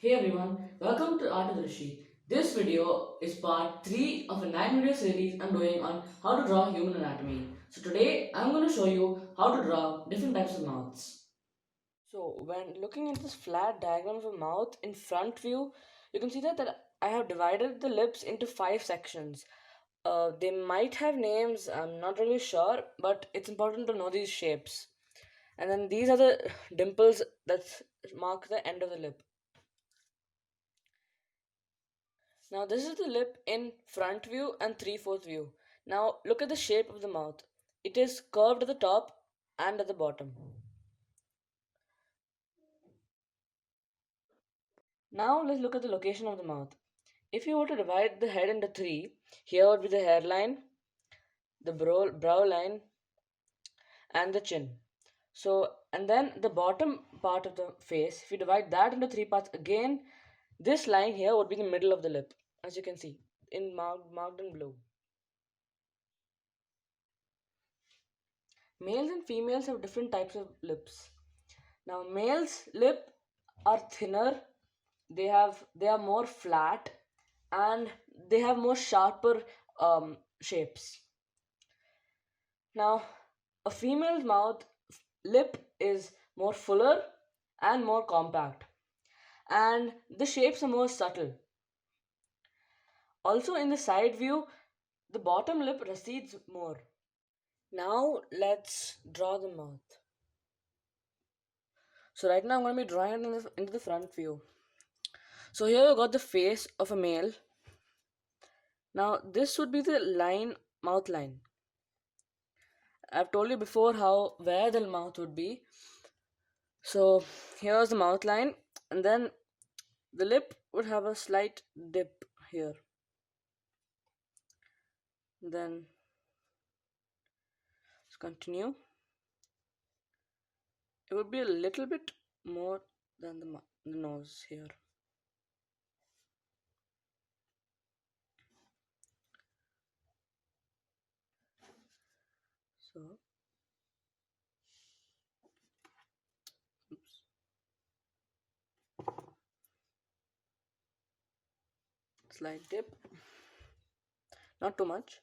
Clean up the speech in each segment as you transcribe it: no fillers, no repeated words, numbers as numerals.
Hey everyone, welcome to Art of Rishi. This video is part 3 of a 9 video series I'm doing on how to draw human anatomy. So today I'm going to show you how to draw different types of mouths. So when looking at this flat diagram of a mouth in front view, you can see that I have divided the lips into 5 sections. They might have names, I'm not really sure, but it's important to know these shapes. And then these are the dimples that mark the end of the lip. Now this is the lip in front view and 3/4 view. Now look at the shape of the mouth. It is curved at the top and at the bottom. Now let's look at the location of the mouth. If you were to divide the head into three, here would be the hairline, the brow line, and the chin. So, and then the bottom part of the face, if you divide that into three parts again, this line here would be the middle of the lip, as you can see, marked in blue. Males and females have different types of lips. Now, males' lip are thinner. They are more flat, and they have more sharper shapes. Now, a female's mouth lip is more fuller and more compact, and the shapes are more subtle. Also, in the side view, the bottom lip recedes more. Now, let's draw the mouth. So right now I'm going to be drawing it into the front view. So here you got the face of a male. Now this would be the mouth line. I've told you before where the mouth would be. So here's the mouth line, and then the lip would have a slight dip here. Then let's continue. It would be a little bit more than the nose here. So, oops. Slight dip, not too much.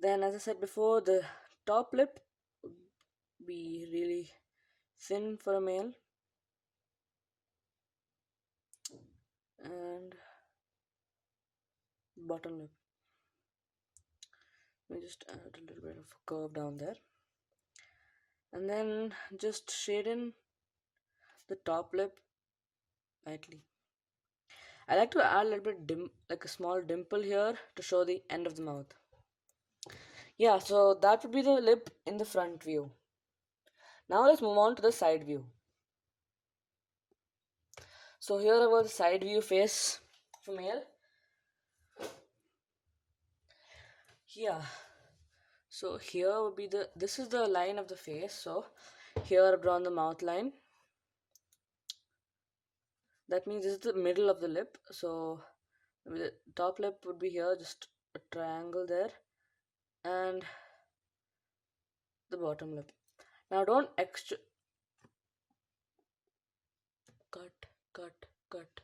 Then, as I said before, the top lip would be really thin for a male, and bottom lip. Let me just add a little bit of a curve down there, and then just shade in the top lip lightly. I like to add a little bit like a small dimple here to show the end of the mouth. Yeah, so that would be the lip in the front view. Now let's move on to the side view. So here I got the side view face for male. Yeah. So here would be this is the line of the face. So here I've drawn the mouth line. That means this is the middle of the lip. So the top lip would be here, just a triangle there, and the bottom lip. Now don't cut, cut, cut.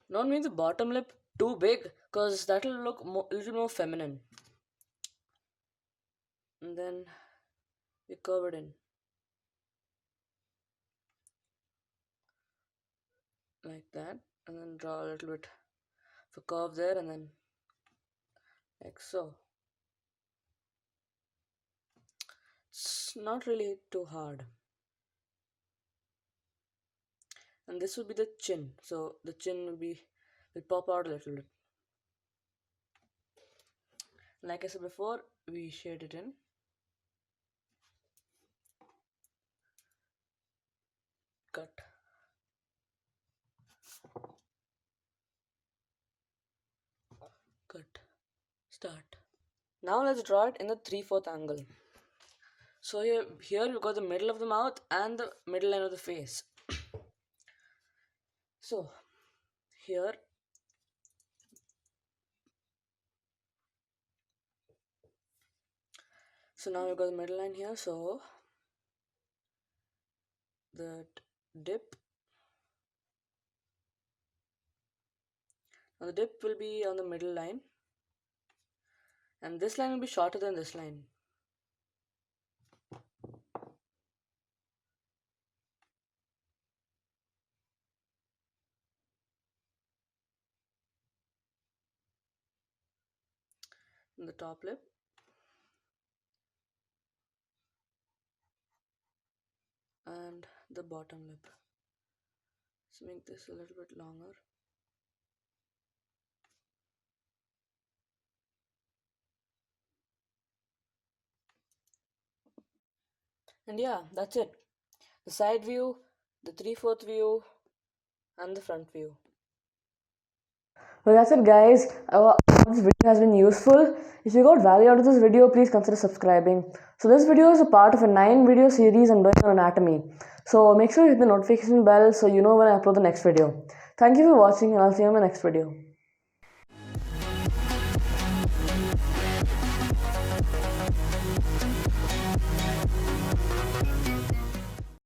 Don't make the bottom lip too big, because that will look a little more feminine. And then we curve it in like that, and then draw a little bit of a curve there, and then like so. It's not really too hard. And this will be the chin. So the chin will pop out a little bit. Like I said before, we shade it in. Cut. Cut. Start. Now let's draw it in the 3/4 angle. So here we've got the middle of the mouth and the middle line of the face. So here so now we've got the middle line here, so that dip. Now the dip will be on the middle line, and this line will be shorter than this line. And the top lip. And the bottom lip. Let's make this a little bit longer. And yeah, that's it. The side view, the 3/4 view, and the front view. Well, that's it, guys. I hope this video has been useful. If you got value out of this video, please consider subscribing. So this video is a part of a 9-video series I'm doing on anatomy. So make sure you hit the notification bell so you know when I upload the next video. Thank you for watching, and I'll see you in my next video.